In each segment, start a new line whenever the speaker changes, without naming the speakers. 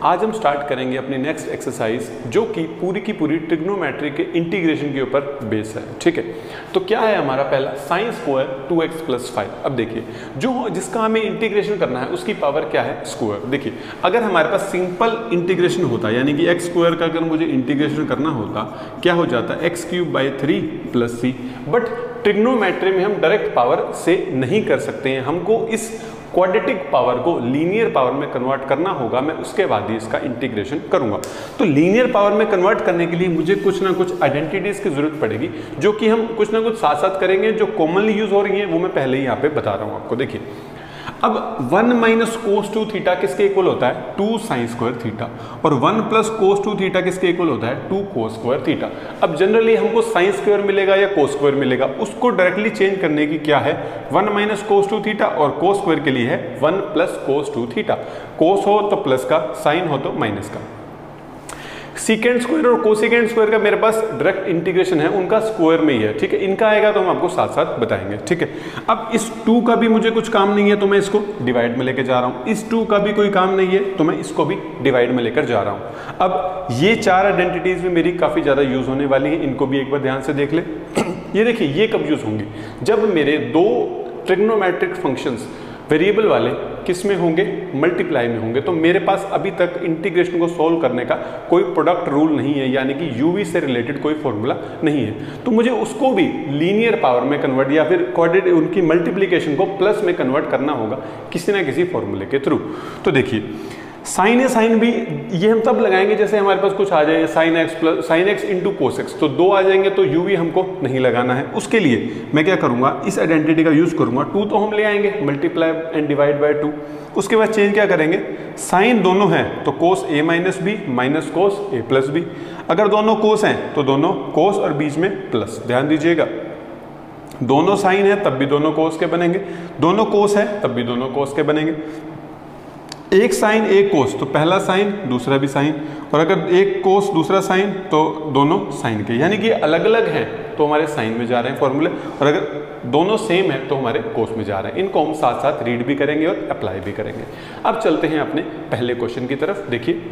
आज हम स्टार्ट करेंगे अपनी नेक्स्ट एक्सरसाइज जो कि पूरी की पूरी ट्रिग्नोमेट्री के इंटीग्रेशन के ऊपर बेस है। ठीक है, तो क्या है हमारा पहला साइन स्क्वायर 2x + 5। अब देखिए जो जिसका हमें इंटीग्रेशन करना है उसकी पावर क्या है, स्क्वायर। देखिए अगर हमारे पास सिंपल इंटीग्रेशन होता यानी कि x स्क्वायर का अगर मुझे इंटीग्रेशन करना होता क्या हो जाता x³ + 3 + c, बट ट्रिग्नोमेट्री में हम डायरेक्ट पावर से नहीं कर सकते हैं, हमको इस क्वाड्रेटिक पावर को लीनियर पावर में कन्वर्ट करना होगा। मैं उसके बाद ही इसका इंटीग्रेशन करूंगा। तो लीनियर पावर में कन्वर्ट करने के लिए मुझे कुछ ना कुछ आइडेंटिटीज की जरूरत पड़ेगी जो कि हम कुछ ना कुछ साथ साथ करेंगे। जो कॉमनली यूज हो रही है वो मैं पहले ही यहाँ पे बता रहा हूँ आपको। देखिए अब 1 - cos2 थीटा किसके इक्वल होता है, 2 sin² थीटा, और 1 + cos2 थीटा किसके इक्वल होता है, 2 cos² थीटा। अब जनरली हमको sin² मिलेगा या cos² मिलेगा, उसको डायरेक्टली चेंज करने की क्या है, 1 - cos2 थीटा, और cos² के लिए है 1 + cos2 थीटा। cos हो तो प्लस का, sin हो तो माइनस का। सीकेंड स्क्वायर और कोसेकेंड स्क्वायर का मेरे पास डायरेक्ट इंटीग्रेशन है, उनका स्क्वायर में ही है। ठीक है, इनका आएगा तो हम आपको साथ साथ बताएंगे। ठीक है, अब इस 2 का भी मुझे कुछ काम नहीं है तो मैं इसको डिवाइड में लेकर जा रहा हूँ। इस 2 का भी कोई काम नहीं है तो मैं इसको भी डिवाइड में लेकर जा रहा हूँ। अब ये 4 आइडेंटिटीज में मेरी काफ़ी ज़्यादा यूज होने वाली है, इनको भी एक बार ध्यान से देख ले। ये देखिए ये कब यूज होंगी, जब मेरे 2 ट्रिग्नोमेट्रिक फंक्शंस वेरिएबल वाले किस में होंगे, मल्टीप्लाई में होंगे। तो मेरे पास अभी तक इंटीग्रेशन को सोल्व करने का कोई प्रोडक्ट रूल नहीं है, यानी कि यूवी से रिलेटेड कोई फॉर्मूला नहीं है। तो मुझे उसको भी लीनियर पावर में कन्वर्ट या फिर क्वाड्रेटिक उनकी मल्टीप्लिकेशन को प्लस में कन्वर्ट करना होगा किसी ना किसी फॉर्मूले के थ्रू। तो देखिए साइन है, साइन भी ये हम तब लगाएंगे जैसे हमारे पास कुछ आ जाए, sin x × cos x, तो 2 आ जाएंगे तो u भी हमको नहीं लगाना है। उसके लिए मैं क्या करूंगा, इस आइडेंटिटी का यूज करूंगा। 2 तो हम ले आएंगे, मल्टीप्लाई एंड डिवाइड बाय 2। उसके बाद चेंज क्या करेंगे, साइन दोनों हैं तो cos a - b minus cos a + b। अगर दोनों cos हैं तो दोनों cos और बीच में प्लस। ध्यान दीजिएगा, दोनों साइन है तब भी दोनों cos के बनेंगे, दोनों cos है तब भी दोनों cos के बनेंगे। एक साइन एक कोस तो पहला साइन दूसरा भी साइन, और अगर एक कोस दूसरा साइन तो दोनों साइन के, यानी कि अलग अलग हैं तो हमारे साइन में जा रहे हैं फॉर्मूले, और अगर दोनों सेम है तो हमारे कोस में जा रहे हैं। इनको हम साथ साथ रीड भी करेंगे और अप्लाई भी करेंगे। अब चलते हैं अपने पहले क्वेश्चन की तरफ। देखिए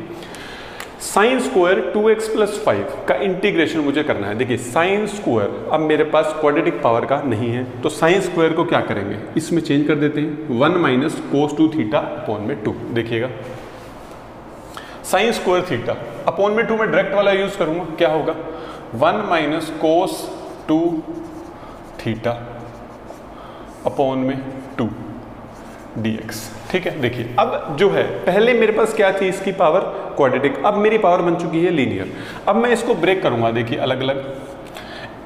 साइन स्क्वायर 2x + 5 का इंटीग्रेशन मुझे करना है। देखिए साइन स्क्वायर अब मेरे पास क्वाड्रेटिक पावर का नहीं है तो साइन स्क्वायर को क्या करेंगे, इसमें चेंज कर देते हैं, 1 - cos2 थीटा अपॉन में 2। देखिएगा साइन स्क्वायर थीटा अपॉन में 2 में डायरेक्ट वाला यूज करूंगा, क्या होगा 1 - cos2 थीटा अपॉन में 2 dx। ठीक है, देखिए अब जो है पहले मेरे पास क्या थी, इसकी पावर क्वाड्रेटिक, अब मेरी पावर बन चुकी है लीनियर। अब मैं इसको ब्रेक करूंगा, देखिए अलग अलग।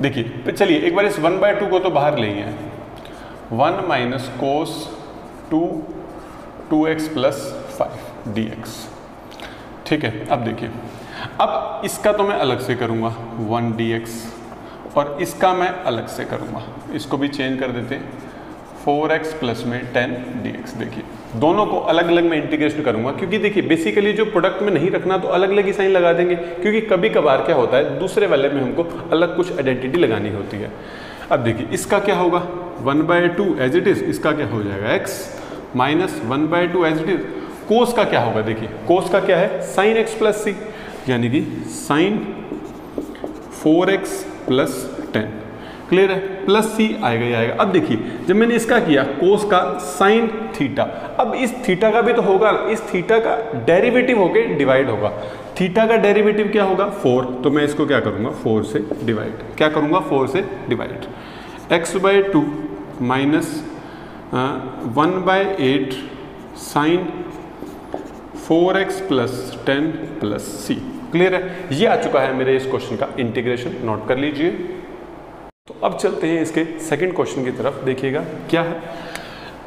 देखिए चलिए एक बार इस 1/2 को तो बाहर ले हैं, 1 - cos2 2x + 5 dx। ठीक है, अब देखिए अब इसका तो मैं अलग से करूंगा 1 dx, और इसका मैं अलग से करूंगा, इसको भी चेंज कर देते हैं 4x + में 10 dx। देखिए दोनों को अलग अलग मैं इंटीग्रेशन करूंगा, क्योंकि देखिए बेसिकली जो प्रोडक्ट में नहीं रखना तो अलग अलग ही साइन लगा देंगे, क्योंकि कभी कभार क्या होता है दूसरे वाले में हमको अलग कुछ आइडेंटिटी लगानी होती है। अब देखिए इसका क्या होगा 1/2 एज इट इज, इसका क्या हो जाएगा x - 1/2 एज इट इज। कोस का क्या होगा, देखिए कोस का क्या है sin x + c, यानी कि sin 4x + 10। क्लियर है, प्लस c आएगा ही आएगा। अब देखिए जब मैंने इसका किया कोस का sin थीटा, अब इस थीटा का भी तो होगा, इस थीटा का डेरिवेटिव होके डिवाइड होगा। थीटा का डेरिवेटिव क्या होगा 4, तो मैं इसको क्या करूंगा 4 से डिवाइड, क्या करूंगा 4 से divide, x/2 minus 1/8 sin 4x + 10 + c। Clear है, ये आ चुका है मेरे इस क्वेश्चन का इंटीग्रेशन, नोट कर लीजिए। तो अब चलते हैं इसके सेकंड क्वेश्चन की तरफ। देखिएगा क्या है,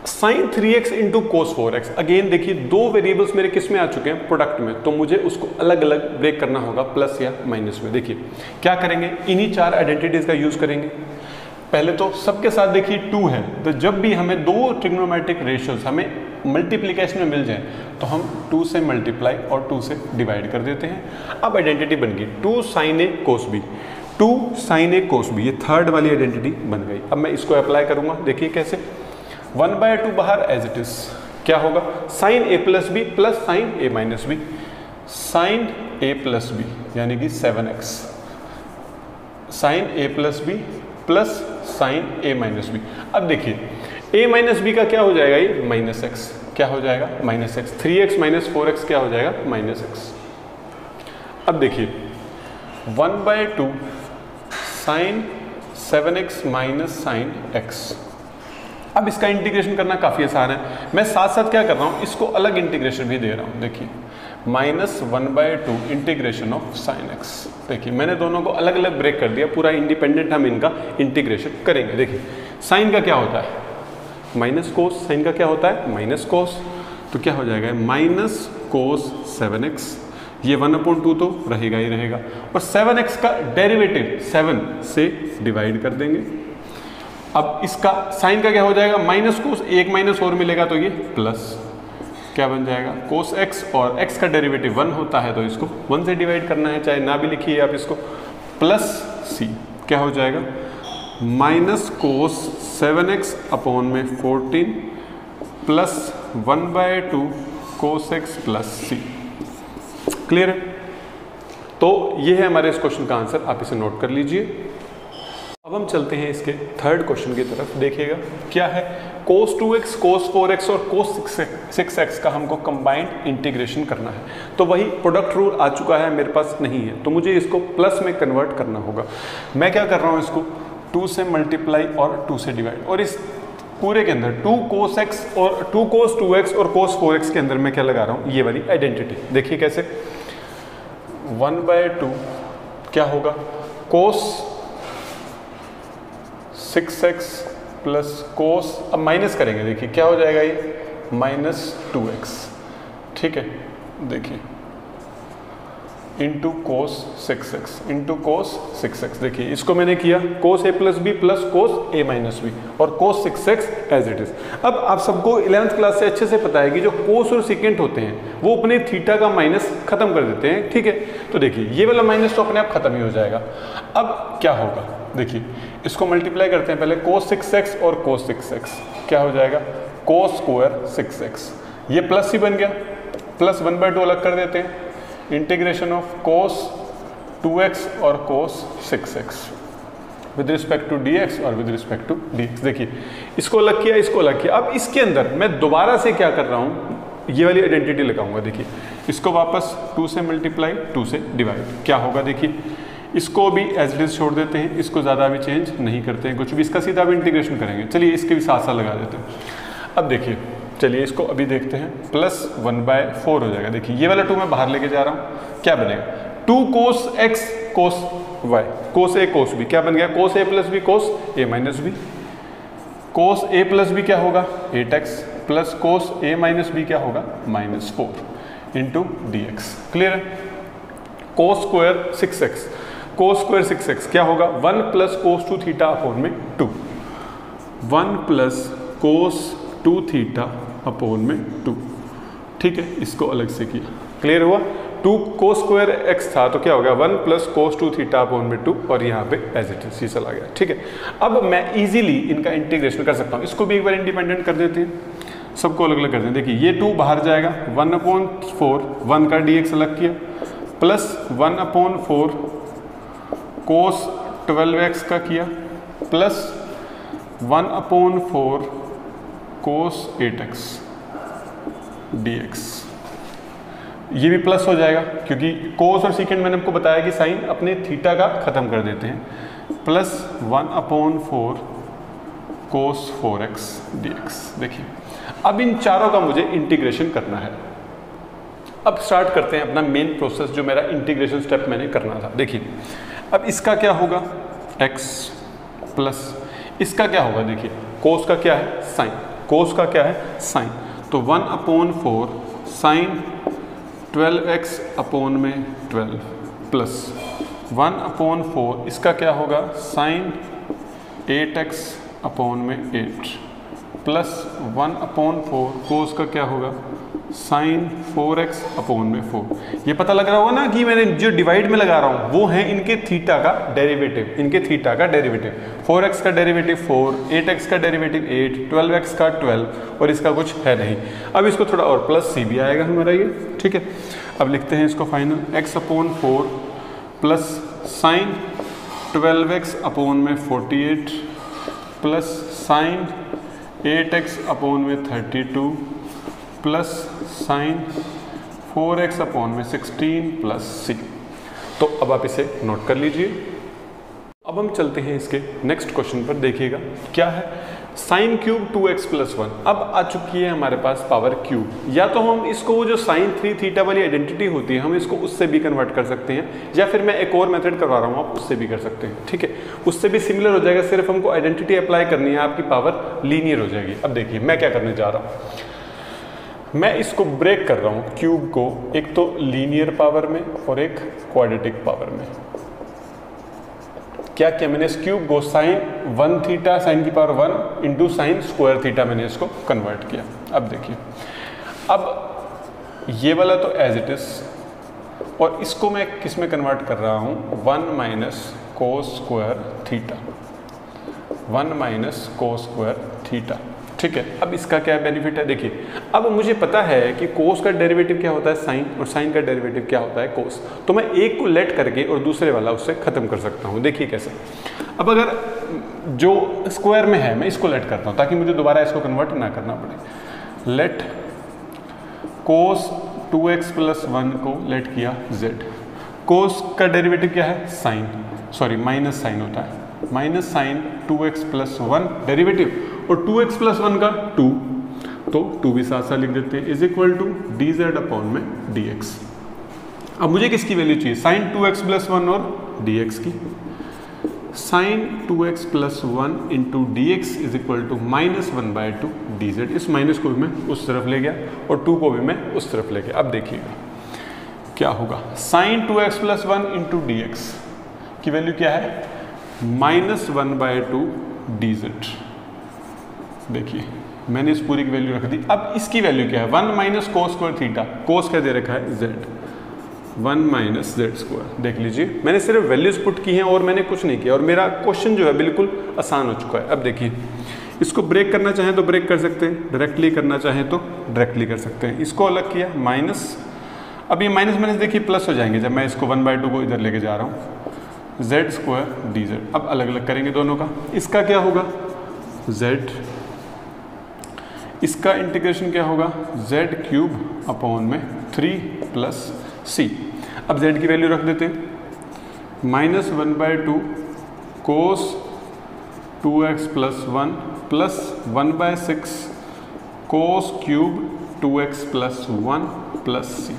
sin 3x × cos 4x। Again देखिए 2 वेरिएबल्स मेरे किस में आ चुके हैं, प्रोडक्ट में, तो मुझे उसको अलग अलग ब्रेक करना होगा प्लस या माइनस में। देखिए क्या करेंगे, इन्हीं 4 आइडेंटिटीज का यूज करेंगे। पहले तो सबके साथ देखिए 2 है, तो जब भी हमें 2 ट्रिग्नोमेट्रिक रेशियोज हमें मल्टीप्लिकेशन में मिल जाए तो हम 2 से मल्टीप्लाई और 2 से डिवाइड कर देते हैं। अब आइडेंटिटी बन गई 2 sin a cos b, 2 sin a cos b, ये थर्ड वाली आइडेंटिटी बन गई। अब मैं इसको अप्लाई करूंगा, देखिए कैसे, 1/2 बाहर एज इट इज, क्या होगा sin a + b + sin a - b, sine a plus b यानी कि 7x, sine a plus b plus sine a minus b. अब देखिए a माइनस बी का क्या हो जाएगा, ये माइनस एक्स, क्या हो जाएगा minus x, 3x minus 4x क्या हो जाएगा माइनस एक्स। अब देखिए 1/2 sign 7x minus sine x. अब इसका इंटीग्रेशन करना काफ़ी आसान है, मैं साथ साथ क्या कर रहा हूँ, इसको अलग इंटीग्रेशन भी दे रहा हूँ। देखिए -1/2 इंटीग्रेशन ऑफ साइन एक्स। देखिए मैंने दोनों को अलग अलग ब्रेक कर दिया, पूरा इंडिपेंडेंट हम इनका इंटीग्रेशन करेंगे। देखिए साइन का क्या होता है माइनस कोस, साइन का क्या होता है माइनस कोस, तो क्या हो जाएगा माइनस कोस 7x, ये 1/2 तो रहेगा ही रहेगा, और 7x का डेरिवेटिव 7 से डिवाइड कर देंगे। अब इसका साइन का क्या हो जाएगा माइनस कोस, एक माइनस और मिलेगा तो ये प्लस, क्या बन जाएगा कोस x, और x का डेरिवेटिव 1 होता है तो इसको 1 से डिवाइड करना है, चाहे ना भी लिखिए आप इसको, प्लस c, क्या हो जाएगा माइनस कोस 7x अपॉन में 14 प्लस 1/2 कोस x प्लस c। क्लियर है? तो ये है हमारे इस क्वेश्चन का आंसर, आप इसे नोट कर लीजिए। अब हम चलते हैं इसके थर्ड क्वेश्चन की तरफ। देखिएगा क्या है, cos 2x, cos 4x और cos 6x का हमको कंबाइंड इंटीग्रेशन करना है। तो वही प्रोडक्ट रूल आ चुका है, मेरे पास नहीं है, तो मुझे इसको प्लस में कन्वर्ट करना होगा। मैं क्या कर रहा हूँ, इसको 2 से मल्टीप्लाई और 2 से डिवाइड, और इस पूरे के अंदर 2 cos x और 2 cos 2x और cos 4x के अंदर मैं क्या लगा रहा हूँ, ये वाली आइडेंटिटी। देखिए कैसे, 1/2 क्या होगा cos 6x प्लस कोस, अब माइनस करेंगे, देखिए क्या हो जाएगा ये -2x, ठीक है। देखिए into cos 6x into cos 6x, देखिए इसको मैंने किया cos a plus b plus cos a minus b और cos 6x as it is. अब आप सबको 11th क्लास से अच्छे से पता है कि जो कोस और सिकेंट होते हैं वो अपने थीटा का माइनस खत्म कर देते हैं, ठीक है। तो देखिए ये वाला माइनस तो अपने आप खत्म ही हो जाएगा। अब क्या होगा, देखिए इसको मल्टीप्लाई करते हैं पहले, कोस 6x और कोस 6x क्या हो जाएगा कोस स्क्वायर 6x, ये प्लस ही बन गया, प्लस 1/2 अलग कर देते हैं, इंटीग्रेशन ऑफ कोस 2x और cos 6x with respect to dx और विद रिस्पेक्ट टू dx। देखिए इसको अलग किया, इसको अलग किया। अब इसके अंदर मैं दोबारा से क्या कर रहा हूँ, ये वाली आइडेंटिटी लगाऊंगा। देखिए इसको वापस 2 से मल्टीप्लाई 2 से डिवाइड, क्या होगा देखिए इसको भी एज इट इज छोड़ देते हैं, इसको ज़्यादा भी चेंज नहीं करते हैं कुछ भी, इसका सीधा भी इंटीग्रेशन करेंगे। चलिए इसके भी साथ साथ लगा देते हैं। अब देखिए चलिए इसको अभी देखते हैं, प्लस 1/4 हो जाएगा। देखिए ये वाला 2 मैं बाहर लेके जा रहा हूँ, क्या बनेगा 2 कोस x cos y, cos a cos b, क्या बन गया cos a plus b cos a minus b, cos a plus b क्या होगा 8x plus cos a minus b क्या होगा -4 इंटू dx। क्लियर है? Cos square 6x, cos square 6x क्या होगा 1 प्लस कोस 2 थीटा अपॉन में 2, 1 प्लस कोस 2 theta upon में 2, ठीक है। इसको अलग से किया, क्लियर हुआ। 2 कोस स्क्वायर x था तो क्या हो गया 1 प्लस कोस 2 थीटा अपॉन में 2, और यहाँ पे एज इट इज चला गया, ठीक है। अब मैं इजीली इनका इंटीग्रेशन कर सकता हूँ, इसको भी एक बार इंडिपेंडेंट कर देते हैं, सबको अलग अलग कर देते हैं। देखिए ये 2 बाहर जाएगा, 1/4 1 का dx अलग किया, प्लस 1/4 कोस 12x का किया, प्लस 1/4 कोस 8x dx। ये भी प्लस हो जाएगा क्योंकि कोस और सीकेंड मैंने आपको बताया कि साइन अपने थीटा का खत्म कर देते हैं, प्लस 1/4 कोस 4x dx। देखिए अब इन चारों का मुझे इंटीग्रेशन करना है। अब स्टार्ट करते हैं अपना मेन प्रोसेस, जो मेरा इंटीग्रेशन स्टेप मैंने करना था। देखिए अब इसका क्या होगा x प्लस इसका क्या होगा, देखिए कोस का क्या है साइन, कोस का क्या है साइन, तो 1/4 साइन 12x अपॉन में 12 प्लस 1/4 इसका क्या होगा साइन 8x अपॉन में 8 प्लस 1/4 कोस का क्या होगा साइन 4x अपॉन में 4। ये पता लग रहा होगा ना कि मैंने जो डिवाइड में लगा रहा हूँ वो है इनके थीटा का डेरिवेटिव, इनके थीटा का डेरिवेटिव, 4x का डेरिवेटिव 4, 8x का डेरिवेटिव 8, 12x का 12, और इसका कुछ है नहीं। अब इसको थोड़ा और प्लस c भी आएगा हमारा ये, ठीक है। अब लिखते हैं इसको final x/4 plus sign 12x upon में 48 प्लस साइन 8x अपॉन में 32 प्लस साइन 4x अपॉन में 16 प्लस c। तो अब आप इसे नोट कर लीजिए। अब हम चलते हैं इसके नेक्स्ट क्वेश्चन पर। देखिएगा क्या है, साइन क्यूब 2x + 1। अब आ चुकी है हमारे पास पावर क्यूब। या तो हम इसको वो जो साइन 3 थीटा वाली आइडेंटिटी होती है हम इसको उससे भी कन्वर्ट कर सकते हैं, या फिर मैं एक और मेथड करवा रहा हूँ आप उससे भी कर सकते हैं। ठीक है, उससे भी सिमिलर हो जाएगा, सिर्फ हमको आइडेंटिटी अप्लाई करनी है, आपकी पावर लीनियर हो जाएगी। अब देखिए मैं क्या करने जा रहा हूँ, मैं इसको ब्रेक कर रहा हूँ क्यूब को, एक तो लीनियर पावर में और एक क्वाड्रेटिक पावर में। क्या किया मैंने, इस क्यूब को साइन 1 थीटा साइन की power 1 into sine square theta मैंने इसको कन्वर्ट किया। अब देखिए, अब ये वाला तो एज इट इज, और इसको मैं किस में कन्वर्ट कर रहा हूँ, 1 minus cos square theta, 1 minus cos square theta. ठीक है, अब इसका क्या बेनिफिट है, देखिए अब मुझे पता है कि कोस का डेरिवेटिव क्या होता है साइन, और साइन का डेरिवेटिव क्या होता है कोस। तो मैं एक को लेट करके और दूसरे वाला उससे खत्म कर सकता हूँ। देखिए कैसे, अब अगर जो स्क्वायर में है मैं इसको लेट करता हूँ ताकि मुझे दोबारा इसको कन्वर्ट ना करना पड़े। लेट कोस 2x + 1 को लेट किया z। कोस का डेरिवेटिव क्या है, साइन, सॉरी माइनस साइन होता है, माइनस साइन 2x + 1 डेरिवेटिव, और 2x + 1 का 2, तो 2 भी साथ साथ लिख देते हैं, is equal to dz upon में dx। अब मुझे किसकी वैल्यू चाहिए, साइन 2x + 1 और dx की। Sine 2x + 1 into dx is equal to -1/2 dz। इस माइनस को भी मैं उस तरफ ले गया और 2 को भी मैं उस तरफ ले गया। अब देखिएगा क्या होगा, साइन 2x + 1 इंटू dx की वैल्यू क्या है, -1/2 dz। देखिए मैंने इस पूरी की वैल्यू रख दी। अब इसकी वैल्यू क्या है, 1 माइनस कोस स्क्वायर थीटा, कोस क्या दे रखा है z, 1 माइनस z स्क्वायर। देख लीजिए मैंने सिर्फ वैल्यूज पुट की हैं और मैंने कुछ नहीं किया, और मेरा क्वेश्चन जो है बिल्कुल आसान हो चुका है। अब देखिए इसको ब्रेक करना चाहें तो ब्रेक कर सकते हैं, डायरेक्टली करना चाहें तो डायरेक्टली कर सकते हैं। इसको अलग किया माइनस, अब ये माइनस माइनस देखिए प्लस हो जाएंगे जब मैं इसको 1/2 को इधर लेके जा रहा हूँ, z स्क्वायर dz। अब अलग अलग करेंगे दोनों का, इसका क्या होगा z, इसका इंटीग्रेशन क्या होगा, z³ अपॉन में 3 + c। अब z की वैल्यू रख देते हैं, -1/2 कोस 2x + 1 plus 1/6 cos cube 2x + 1 plus c।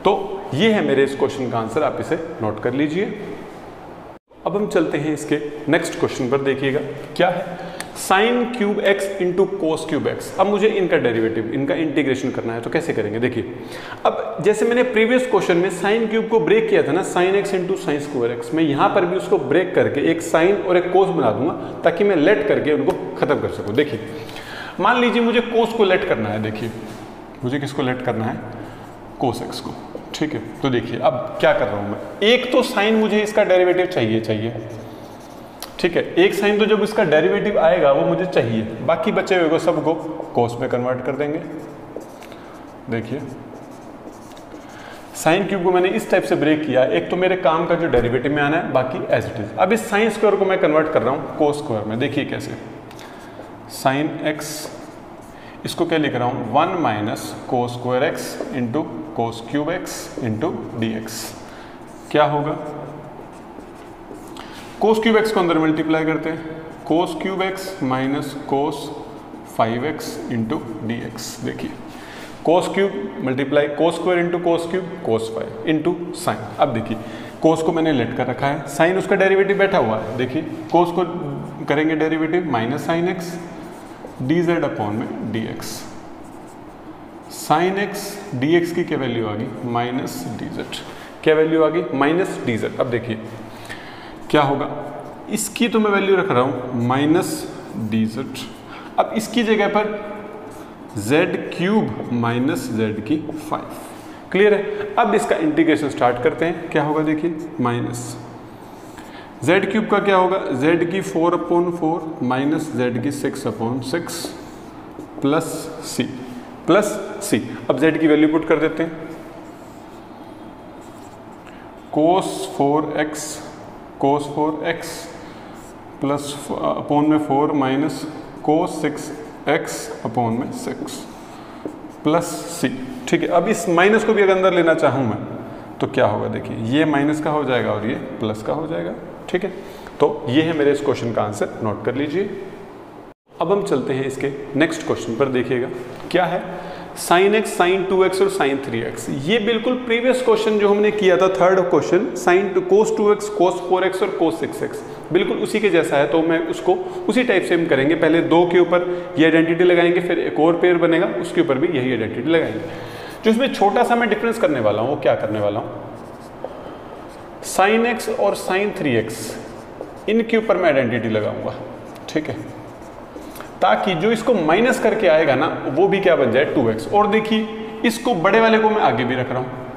तो ये है मेरे इस क्वेश्चन का आंसर, आप इसे नोट कर लीजिए। अब हम चलते हैं इसके नेक्स्ट क्वेश्चन पर। देखिएगा क्या है, sine cube x into cos cube x। अब मुझे इनका डेरिवेटिव, इनका इंटीग्रेशन करना है, तो कैसे करेंगे देखिए। अब जैसे मैंने प्रीवियस क्वेश्चन में साइन क्यूब को ब्रेक किया था ना, sine x into sine square x, मैं यहाँ पर भी उसको ब्रेक करके एक साइन और एक कोस बना दूंगा ताकि मैं लेट करके उनको खत्म कर सकूँ। देखिए मान लीजिए मुझे कोस को लेट करना है, देखिए मुझे किसको लेट करना है, कोस x को। ठीक है, तो देखिए अब क्या कर रहा हूँ मैं, एक तो साइन मुझे इसका डेरिवेटिव चाहिए, ठीक है, एक साइन तो जब इसका डेरिवेटिव आएगा वो मुझे चाहिए, बाकी बचे हुए को सबको कोस में कन्वर्ट कर देंगे। देखिए साइन क्यूब को मैंने इस टाइप से ब्रेक किया, एक तो मेरे काम का जो डेरिवेटिव में आना है, बाकी एज इट इज। अब इस साइन स्क्वायर को मैं कन्वर्ट कर रहा हूँ कोस स्क्वायर में। देखिए कैसे, साइन x, इसको क्या लिख रहा हूँ, 1 minus cos square x into cos cube x into dx। क्या होगा, कोस क्यूब x को अंदर मल्टीप्लाई करते हैं, cos cube x minus cos 5x into dx। देखिए cos cube multiply cos square into cos cube cos 5 into sine. अब देखिए cos को मैंने लेट कर रखा है, साइन उसका डेरिवेटिव बैठा हुआ है। देखिए कोस को करेंगे derivative minus sine x dz upon में dx। साइन x dx की क्या वैल्यू आ गई, माइनस dz। क्या वैल्यू आ गई, माइनस dz। अब देखिए क्या होगा, इसकी तो मैं वैल्यू रख रहा हूँ माइनस dz। अब इसकी जगह पर z³ माइनस z⁵। क्लियर है। अब इसका इंटीग्रेशन स्टार्ट करते हैं, क्या होगा देखिए, माइनस z³ का क्या होगा, z⁴/4 minus z�6/6 plus c। अब z की वैल्यू पुट कर देते हैं, कोस 4x प्लस अपोन में 4 माइनस कोस 6x अपोन में 6 प्लस सी। ठीक है, अब इस माइनस को भी अगर अंदर लेना चाहूँ मैं तो क्या होगा, देखिए ये माइनस का हो जाएगा और ये प्लस का हो जाएगा। ठीक है, तो ये है मेरे इस क्वेश्चन का आंसर, नोट कर लीजिए। अब हम चलते हैं इसके नेक्स्ट क्वेश्चन पर। देखिएगा क्या है, sin x, sin 2x और sin 3x। ये बिल्कुल प्रीवियस क्वेश्चन जो हमने किया था, third question, sin cos 2x, cos 4x और cos 6x, बिल्कुल उसी के जैसा है। तो मैं उसको उसी टाइप से हम करेंगे, पहले 2 के ऊपर ये आइडेंटिटी लगाएंगे, फिर एक और पेयर बनेगा उसके ऊपर भी यही आइडेंटिटी लगाएंगे। जो इसमें छोटा सा मैं डिफरेंस करने वाला हूँ वो क्या करने वाला हूँ, sin x और sin 3x इनके ऊपर मैं आइडेंटिटी लगाऊंगा। ठीक है, ताकि जो इसको माइनस करके आएगा ना वो भी क्या बन जाए 2x। और देखिए इसको बड़े वाले को मैं आगे भी रख रहा हूँ।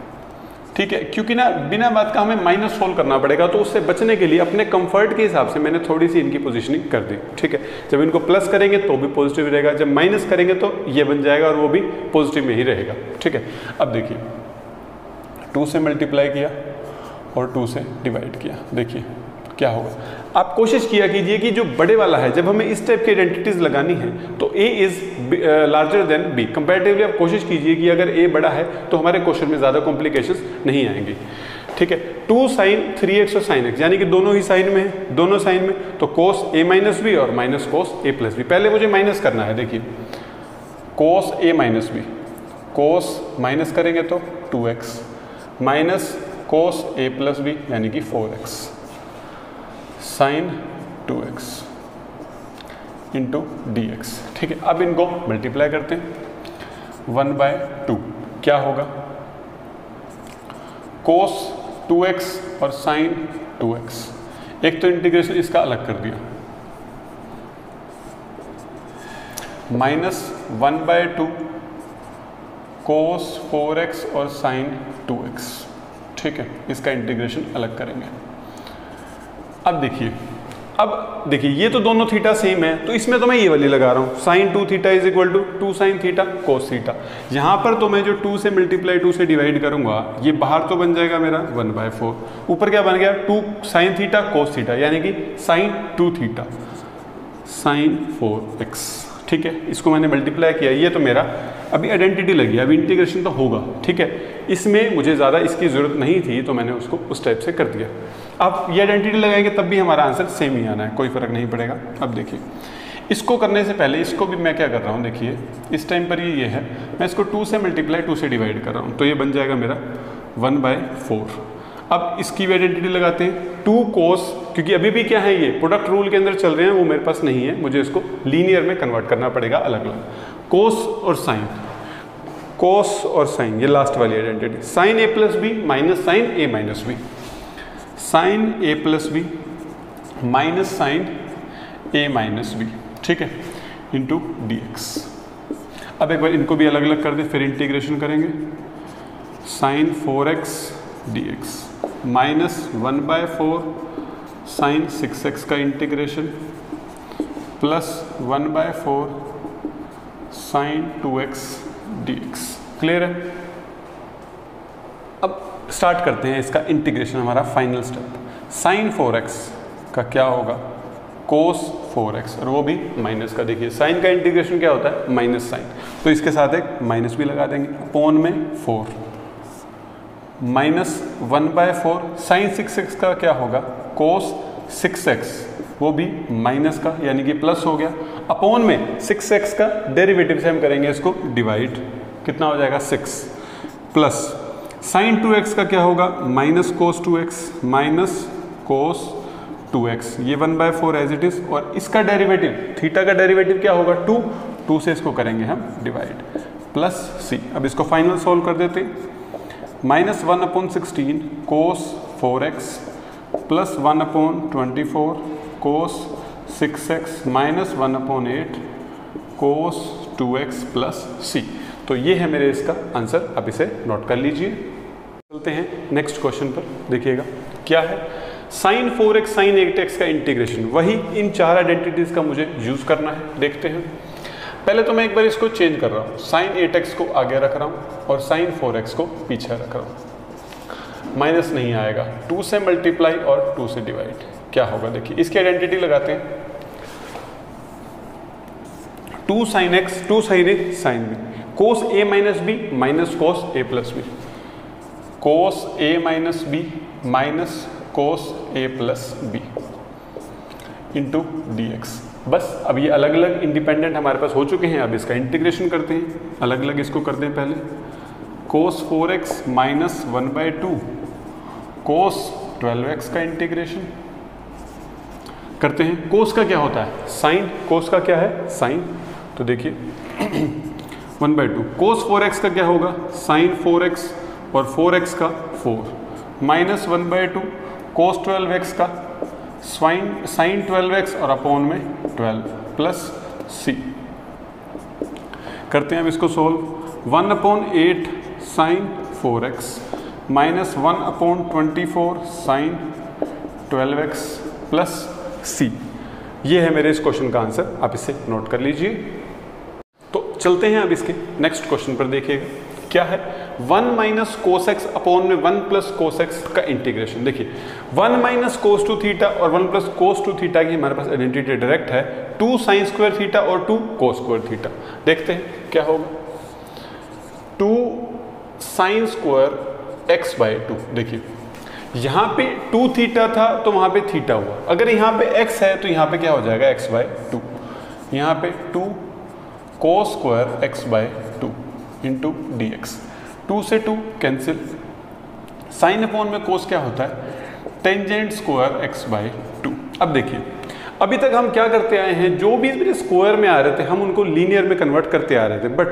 ठीक है, क्योंकि ना बिना बात का हमें माइनस सोल्व करना पड़ेगा, तो उससे बचने के लिए अपने कंफर्ट के हिसाब से मैंने थोड़ी सी इनकी पोजीशनिंग कर दी। ठीक है, जब इनको प्लस करेंगे तो भी पॉजिटिव रहेगा, जब माइनस करेंगे तो ये बन जाएगा और वो भी पॉजिटिव में ही रहेगा। ठीक है, अब देखिए 2 से मल्टीप्लाई किया और 2 से डिवाइड किया, देखिए क्या होगा। आप कोशिश किया कीजिए कि जो बड़े वाला है, जब हमें इस टाइप की आइडेंटिटीज लगानी है तो a is larger than b। Comparatively आप कोशिश कीजिए कि अगर a बड़ा है तो हमारे क्वेश्चन में ज़्यादा कॉम्प्लिकेशंस नहीं आएंगी। ठीक है, 2 sin 3x और sin x, यानी कि दोनों ही साइन में है, दोनों साइन में, तो cos a माइनस बी और minus cos a plus b. पहले मुझे माइनस करना है, देखिए cos a minus b, cos minus करेंगे तो 2x minus cos a plus b यानी कि 4x sin 2x into dx। ठीक है, अब इनको मल्टीप्लाई करते हैं, 1/2 क्या होगा, cos 2x और sin 2x। एक तो इंटीग्रेशन इसका अलग कर दिया, माइनस 1/2 cos 4x और sin 2x। ठीक है, इसका इंटीग्रेशन अलग करेंगे। अब देखिए ये तो दोनों थीटा सेम है, तो इसमें तो मैं ये वाली लगा रहा हूँ, sin 2 theta is equal to 2 sin theta cos theta. यहाँ पर तो मैं जो 2 से मल्टीप्लाई 2 से डिवाइड करूंगा, ये बाहर तो बन जाएगा मेरा 1/4, ऊपर क्या बन गया 2 sin थीटा cos थीटा, यानी कि sin 2 थीटा sin 4x। ठीक है, इसको मैंने मल्टीप्लाई किया, ये तो मेरा अभी आइडेंटिटी लगी, अभी इंटीग्रेशन तो होगा। ठीक है, इसमें मुझे ज़्यादा इसकी ज़रूरत नहीं थी तो मैंने उसको उस टाइप से कर दिया। अब ये आइडेंटिटी लगाएंगे तब भी हमारा आंसर सेम ही आना है, कोई फ़र्क नहीं पड़ेगा। अब देखिए इसको करने से पहले इसको भी मैं क्या कर रहा हूँ, देखिए इस टाइम पर ये है, मैं इसको 2 से मल्टीप्लाई 2 से डिवाइड कर रहा हूँ, तो ये बन जाएगा मेरा 1/4। अब इसकी भी आइडेंटिटी लगाते हैं, 2 cos, क्योंकि अभी भी क्या है ये प्रोडक्ट रूल के अंदर चल रहे हैं, वो मेरे पास नहीं है, मुझे इसको लीनियर में कन्वर्ट करना पड़ेगा अलग अलग। cos और sin, cos और sin, ये लास्ट वाली identity, sin a plus b minus sin a minus b, sin a plus b minus sin a minus b. ठीक है, इंटू dx। अब एक बार इनको भी अलग अलग कर दे, फिर इंटीग्रेशन करेंगे, sin 4x dx minus 1/4 sin 6x का integration plus 1/4 sin 2x dx। Clear है? अब स्टार्ट करते हैं इसका इंटीग्रेशन, हमारा फाइनल स्टेप। sin 4x का क्या होगा, cos 4x, और वो भी माइनस का। देखिए साइन का इंटीग्रेशन क्या होता है, माइनस साइन, तो इसके साथ एक माइनस भी लगा देंगे, अपोन में 4 माइनस 1/4 sin 6x का क्या होगा, cos 6x, वो भी माइनस का यानी कि प्लस हो गया, अपोन में 6x का डेरिवेटिव से हम करेंगे इसको डिवाइड, कितना हो जाएगा 6, प्लस sin 2x का क्या होगा, minus cos 2x minus cos 2x, ये 1/4 एज इट इज, और इसका डेरिवेटिव थीटा का डेरिवेटिव क्या होगा 2 से इसको करेंगे हम डिवाइड, प्लस c। अब इसको फाइनल सॉल्व कर देते हैं, minus 1/16 cos 4x plus 1/24 cos 6x minus 1/8 cos 2x plus c। तो ये है मेरे इसका आंसर, आप इसे नोट कर लीजिए। चलते हैं नेक्स्ट क्वेश्चन पर, देखिएगा क्या है, sin 4x sin 8x का इंटीग्रेशन, वही इन 4 आइडेंटिटीज का मुझे यूज करना है। देखते हैं, पहले तो मैं एक बार इसको चेंज कर रहा हूँ, sin 8x को आगे रख रहा हूँ और sin 4x को पीछे रख रहा हूँ। माइनस नहीं आएगा, 2 से मल्टीप्लाई और 2 से डिवाइड। क्या होगा देखिए, इसकी आइडेंटिटी लगाते हैं, 2 sin x 2 sin a sin b, cos a minus b minus cos a plus b, cos a minus b minus cos a plus b into d x. बस अब ये अलग अलग इंडिपेंडेंट हमारे पास हो चुके हैं, अब इसका इंटीग्रेशन करते हैं, अलग अलग इसको करते हैं पहले। cos 4x minus 1/2 cos 12x का इंटीग्रेशन करते हैं। cos का क्या होता है, साइन, cos का क्या है, साइन, तो देखिए 1/2 cos 4x का क्या होगा, साइन 4x और 4x का 4 माइनस 1/2 cos 12x का साइन 12x और अपॉन में 12 प्लस c। करते हैं अब इसको solve, 1/8 sine 4x minus 1/24 sine 12x plus c। ये है मेरे इस क्वेश्चन का आंसर, आप इसे नोट कर लीजिए। तो चलते हैं अब इसके नेक्स्ट क्वेश्चन पर, देखिएगा क्या है, 1 माइनस कोस एक्स अपॉन में 1 प्लस कोस एक्स का इंटीग्रेशन। देखिए 1 माइनस कोस टू थीटा और 1 प्लस कोस टू थीटा की हमारे पास आइडेंटिटी डायरेक्ट है, 2 साइन स्क्वायर थीटा और 2 कोस स्क्वायर थीटा। देखते हैं क्या होगा, 2 साइन स्क्वायर एक्स बाय 2। देखिए यहाँ पे 2 थीटा था तो वहाँ पे थीटा हुआ, अगर यहाँ पे x है तो यहाँ पे क्या हो जाएगा, x बाय 2। यहाँ पे 2 cos square x by 2 into d x, 2 से 2 कैंसिल, साइन अपॉन में कोस क्या होता है, टेंजेंट स्क्वायर एक्स बाय 2। अब देखिए अभी तक हम क्या करते आए हैं, जो भी मेरे स्क्वायर में आ रहे थे हम उनको लीनियर में कन्वर्ट करते आ रहे थे, बट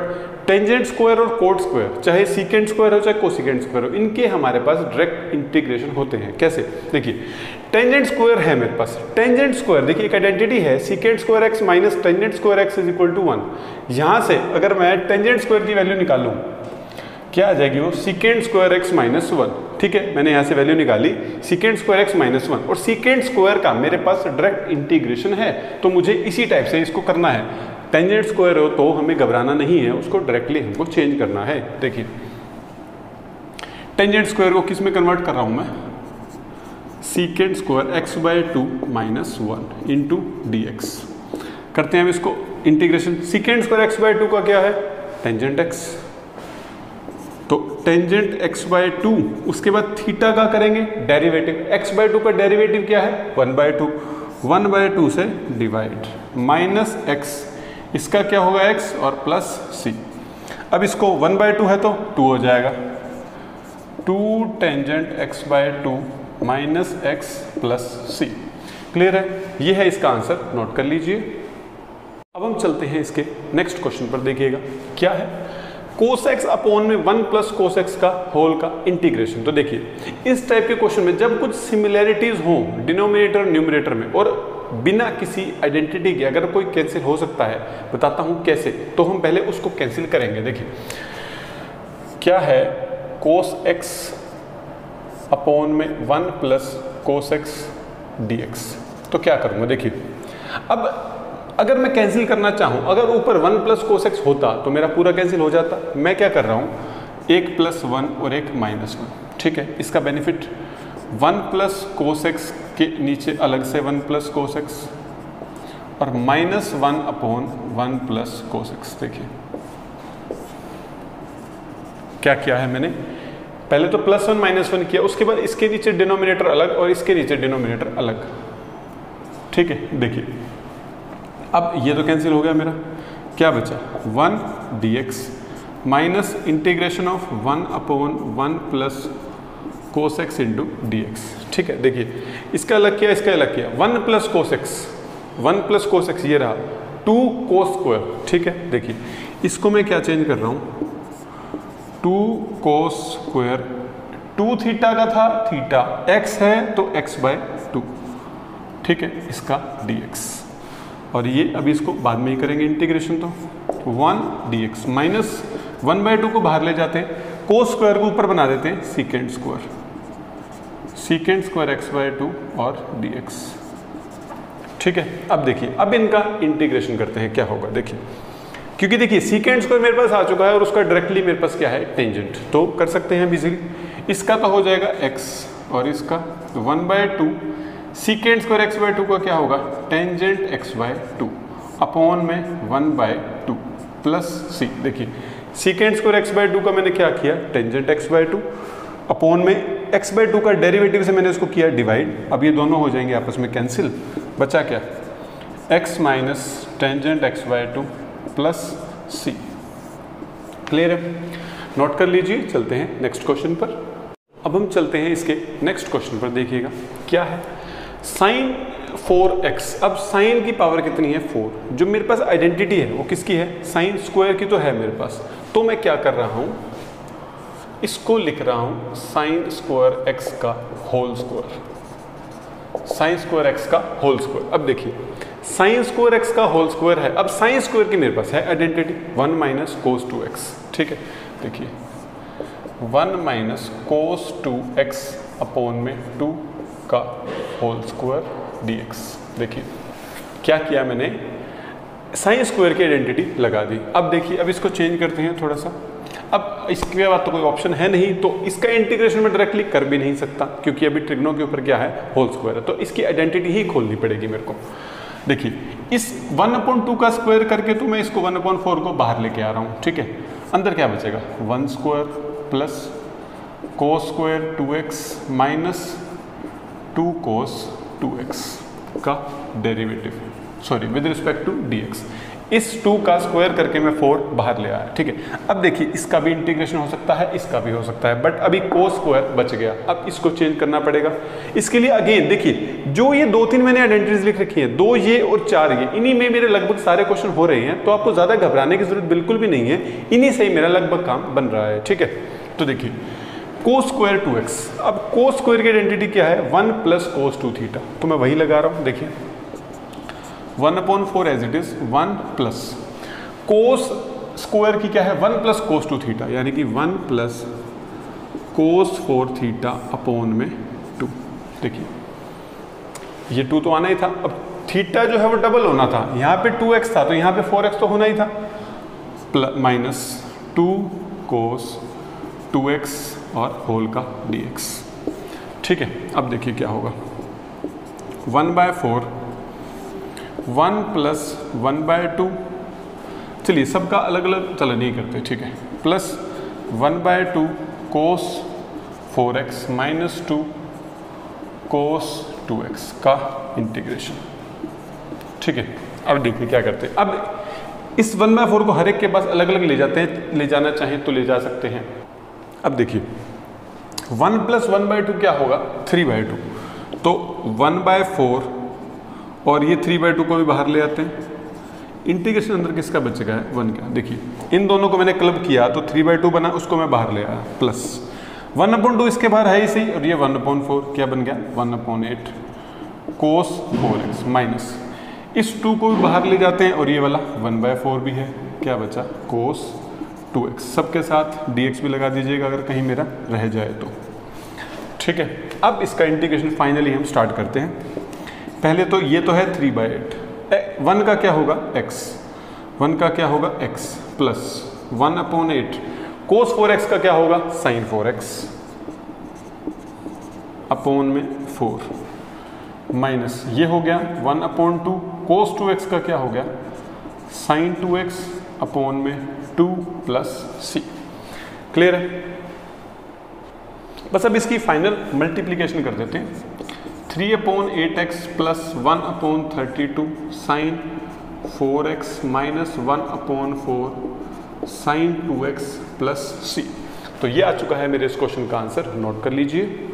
टेंजेंट स्क्वायर और कोट स्क्वायर, चाहे सीकेंट स्क्वायर हो चाहे कोसिकेंट स्क्वायर हो, इनके हमारे पास डायरेक्ट इंटीग्रेशन होते हैं। कैसे, देखिए टेंजेंट स्क्वायर है मेरे पास, टेंजेंट स्क्वायर देखिए एक आइडेंटिटी है, secant square x minus tangent square x is equal to 1। यहाँ से अगर मैं टेंजेंट स्क्वायर की वैल्यू निकालूं क्या आ जाएगी, वो सीकेंट स्क्वायर एक्स माइनस 1। ठीक है, मैंने यहाँ से वैल्यू निकाली सीकेंट स्क्वायर एक्स माइनस 1, और सीकेंट स्क्वायर का मेरे पास डायरेक्ट इंटीग्रेशन है, तो मुझे इसी टाइप से इसको करना है। टेंजेंट स्क्वायर हो तो हमें घबराना नहीं है, उसको डायरेक्टली हमको चेंज करना है। देखिए टेंजेंट स्क्वायर को किस में कन्वर्ट कर रहा हूँ मैं, secant square x by 2 minus 1 into d x. करते हैं अब इसको integration, secant square x by 2 का क्या है, टेंजेंट एक्स, तो टेंजेंट x बाय 2, उसके बाद थीटा का करेंगे डेरिवेटिव, x बाय 2 का डेरिवेटिव क्या है 1/2, 1/2 से डिवाइड माइनस x, इसका क्या होगा x और प्लस c। अब इसको 1/2 है तो 2 हो जाएगा, 2 tangent x by 2 minus x plus c। Clear है, ये है इसका आंसर, नोट कर लीजिए। अब हम चलते हैं इसके नेक्स्ट क्वेश्चन पर, देखिएगा क्या है, कोस एक्स अपॉन में 1 प्लस कोस एक्स का होल का इंटीग्रेशन। तो देखिए इस टाइप के क्वेश्चन में जब कुछ सिमिलैरिटीज हो डिनोमिनेटर न्यूमरेटर में और बिना किसी आइडेंटिटी के अगर कोई कैंसिल हो सकता है, बताता हूं कैसे, तो हम पहले उसको कैंसिल करेंगे। देखिए क्या है, कोस एक्स अपॉन में 1 plus cos x D x. तो क्या करूंगा, देखिए अब अगर मैं कैंसिल करना चाहूं, अगर ऊपर 1 प्लस कोस एक्स होता तो मेरा पूरा कैंसिल हो जाता। मैं क्या कर रहा हूं, 1 प्लस 1 और 1 माइनस 1। ठीक है, इसका बेनिफिट 1 प्लस कोस एक्स के नीचे अलग से 1 प्लस कोस एक्स और minus 1 upon 1 plus cos x. देखिए क्या किया है मैंने, पहले तो प्लस 1 माइनस 1 किया, उसके बाद इसके नीचे डिनोमिनेटर अलग और इसके नीचे डिनोमिनेटर अलग। ठीक है, देखिए अब ये तो कैंसिल हो गया मेरा, क्या बचा 1 dx minus integration of 1 upon 1 plus cos x into d x. ठीक है, देखिए इसका अलग किया, इसका अलग किया, 1 plus cos x, 1 plus cos x ये रहा 2 कोस स्क्वायर। ठीक है, देखिए इसको मैं क्या चेंज कर रहा हूँ, 2 कोस स्क्वायर, 2 थीटा का था, थीटा x है तो x बाय 2। ठीक है, इसका dx, और ये अभी इसको बाद में ही करेंगे इंटीग्रेशन, तो 1 dx माइनस 1/2 को बाहर ले जाते हैं, कोस स्क्वायर को ऊपर बना देते हैं secant square, secant square x by 2 और dx। ठीक है, अब देखिए अब इनका इंटीग्रेशन करते हैं, क्या होगा देखिए, क्योंकि देखिए सीकेंट स्क्वायर मेरे पास आ चुका है और उसका डायरेक्टली मेरे पास क्या है टेंजेंट, तो कर सकते हैं इजीली। इसका तो हो जाएगा x और इसका 1/2 सीकेंड स्क्वायर x/2 का क्या होगा टेंजेंट x/2 अपॉन में 1/2 प्लस c। देखिए सीकेंड स्क्वायर x/2 का मैंने क्या किया टेंजेंट x/2 अपॉन में x/2 का डेरिवेटिव से मैंने इसको किया डिवाइड। अब ये दोनों हो जाएंगे आपस में कैंसिल, बचा क्या x minus tangent x/2 plus c। Clear है, नोट कर लीजिए। चलते हैं नेक्स्ट क्वेश्चन पर। अब हम चलते हैं इसके नेक्स्ट क्वेश्चन पर। देखिएगा क्या है साइन 4x। अब साइन की पावर कितनी है 4। जो मेरे पास आइडेंटिटी है वो किसकी है साइन स्क्वायर की तो है मेरे पास। तो मैं क्या कर रहा हूं इसको लिख रहा हूं साइन स्क्वायर x का whole square, sine square x का होल स्क्वायर। अब देखिए साइन स्क्वायर x का होल स्क्वायर है। अब साइन स्क्वायर की मेरे पास है आइडेंटिटी 1 माइनस कोस 2x। ठीक है, देखिए 1 माइनस कोस 2x अपॉन में 2 का होल स्क्वायर dx। देखिए क्या किया मैंने साइन स्क्वायर की आइडेंटिटी लगा दी। अब देखिए अब इसको चेंज करते हैं थोड़ा सा। अब इसके बाद तो कोई ऑप्शन है नहीं, तो इसका इंटीग्रेशन में डायरेक्टली कर भी नहीं सकता क्योंकि अभी ट्रिग्नो के ऊपर क्या है होल स्क्वायर है। तो इसकी आइडेंटिटी ही खोलनी पड़ेगी मेरे को। देखिए इस 1/2 का स्क्वायर करके तो मैं इसको 1/4 को बाहर लेके आ रहा हूँ। ठीक है, अंदर क्या बचेगा 1 square plus cos square 2x minus 2 cos 2x का derivative sorry with respect to dx। इस 2 का स्क्वायर करके मैं 4 बाहर ले आया। ठीक है, अब देखिए इसका भी इंटीग्रेशन हो सकता है, इसका भी हो सकता है, बट अभी कोस स्क्वायर बच गया। अब इसको चेंज करना पड़ेगा। इसके लिए अगेन देखिए जो ये 2-3 मैंने आइडेंटिटीज लिख रखी है 2 ये और 4 ये, इन्हीं में मेरे लगभग सारे क्वेश्चन हो रहे हैं। तो आपको ज्यादा घबराने की जरूरत बिल्कुल भी नहीं है, इन्हीं से ही मेरा लगभग काम बन रहा है। ठीक है, तो देखिए कोस स्क्वायर 2x। अब कोस स्क्वायर की आइडेंटिटी क्या है 1 प्लस कोस 2 थीटा। तो मैं वही लगा रहा हूं। देखिए 1/4 as it is 1 plus cos square की क्या है 1 प्लस कोस 2 थीटा, यानी कि 1 प्लस कोस 4 थीटा अपॉन में 2। देखिए ये 2 तो आना ही था। अब थीटा जो है वो डबल होना था, यहाँ पे 2x था तो यहाँ पे 4x तो होना ही था, माइनस 2 कोस 2x और होल का dx। ठीक है, अब देखिए क्या होगा 1/4 1 प्लस 1/2। चलिए सबका अलग अलग चलो नहीं करते। ठीक है, प्लस 1/2 कोस 4x माइनस 2 कोस 2x का इंटीग्रेशन। ठीक है, अब देखिए क्या करते हैं। अब इस 1/4 को हर एक के पास अलग अलग ले जाते हैं, ले जाना चाहें तो ले जा सकते हैं। अब देखिए 1 प्लस 1/2 क्या होगा 3/2। तो 1/4 और ये 3/2 को भी बाहर ले आते हैं। इंटीग्रेशन अंदर किसका बचेगा है 1 का। देखिए इन दोनों को मैंने क्लब किया तो 3/2 बना, उसको मैं बाहर ले आया, प्लस 1/2 इसके बाहर है ही सही, और ये 1/4 क्या बन गया 1/8 कोस 4x माइनस इस 2 को भी बाहर ले जाते हैं और ये वाला 1/4 भी है, क्या बचा कोस 2x। सबके साथ dx भी लगा दीजिएगा अगर कहीं मेरा रह जाए तो। ठीक है, अब इसका इंटीग्रेशन फाइनली हम स्टार्ट करते हैं। पहले तो ये तो है 3/8, 1 का क्या होगा x, 1 का क्या होगा x प्लस 1/8 कोस 4x का क्या होगा साइन 4x अपॉन में 4 माइनस ये हो गया 1/2 कोस 2x का क्या हो गया साइन 2x अपॉन में 2 प्लस c। क्लियर है, बस अब इसकी फाइनल मल्टीप्लीकेशन कर देते हैं। 3/8x plus 1/32 sine 4x minus 1/4 sine 2x plus c। तो ये आ चुका है मेरे इस क्वेश्चन का आंसर, नोट कर लीजिए।